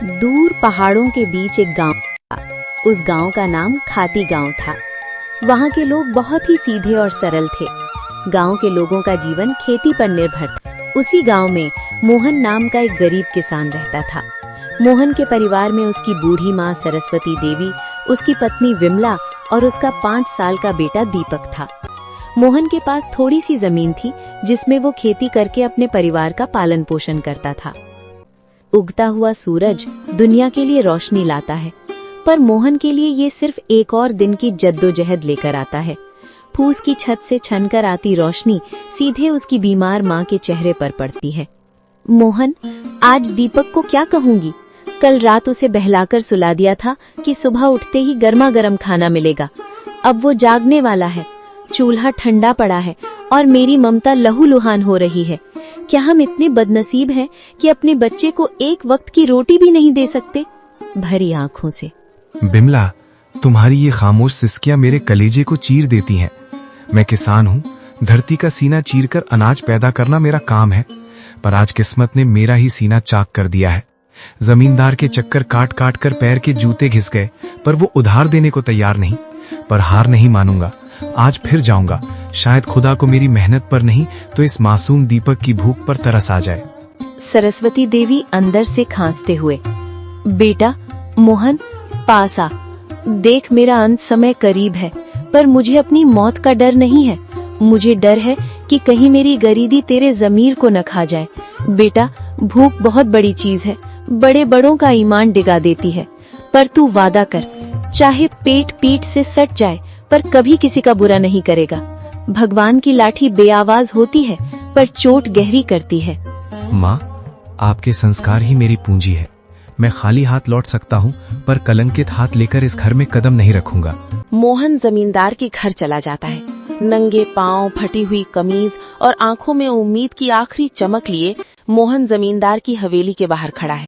दूर पहाड़ों के बीच एक गांव था। उस गांव का नाम खाती गांव था। वहां के लोग बहुत ही सीधे और सरल थे। गांव के लोगों का जीवन खेती पर निर्भर था। उसी गांव में मोहन नाम का एक गरीब किसान रहता था। मोहन के परिवार में उसकी बूढ़ी माँ सरस्वती देवी, उसकी पत्नी विमला और उसका 5 साल का बेटा दीपक था। मोहन के पास थोड़ी सी जमीन थी जिसमें वो खेती करके अपने परिवार का पालन पोषण करता था। उगता हुआ सूरज दुनिया के लिए रोशनी लाता है, पर मोहन के लिए ये सिर्फ एक और दिन की जद्दोजहद लेकर आता है। फूस की छत से छनकर आती रोशनी सीधे उसकी बीमार माँ के चेहरे पर पड़ती है। मोहन, आज दीपक को क्या कहूंगी? कल रात उसे बहलाकर सुला दिया था कि सुबह उठते ही गर्मा गर्म खाना मिलेगा। अब वो जागने वाला है, चूल्हा ठंडा पड़ा है और मेरी ममता लहूलुहान हो रही है। क्या हम इतने बदनसीब हैं कि अपने बच्चे को एक वक्त की रोटी भी नहीं दे सकते? भरी आंखों से। बिमला, तुम्हारी ये खामोश सिसकियां मेरे कलेजे को चीर देती हैं। मैं किसान हूँ, धरती का सीना चीरकर अनाज पैदा करना मेरा काम है, पर आज किस्मत ने मेरा ही सीना चाक कर दिया है। जमींदार के चक्कर काट काट कर पैर के जूते घिस गए, पर वो उधार देने को तैयार नहीं। पर हार नहीं मानूंगा, आज फिर जाऊंगा। शायद खुदा को मेरी मेहनत पर नहीं तो इस मासूम दीपक की भूख पर तरस आ जाए। सरस्वती देवी अंदर से खांसते हुए, बेटा मोहन, पास आ। देख, मेरा अंत समय करीब है, पर मुझे अपनी मौत का डर नहीं है। मुझे डर है कि कहीं मेरी गरीबी तेरे जमीर को न खा जाए। बेटा, भूख बहुत बड़ी चीज है, बड़े बड़ों का ईमान डिगा देती है। पर तू वादा कर, चाहे पेट पीठ से सट जाए पर कभी किसी का बुरा नहीं करेगा। भगवान की लाठी बेआवाज होती है पर चोट गहरी करती है। माँ, आपके संस्कार ही मेरी पूंजी है। मैं खाली हाथ लौट सकता हूँ, पर कलंकित हाथ लेकर इस घर में कदम नहीं रखूंगा। मोहन जमींदार के घर चला जाता है। नंगे पांव, फटी हुई कमीज और आंखों में उम्मीद की आखिरी चमक लिए मोहन जमींदार की हवेली के बाहर खड़ा है।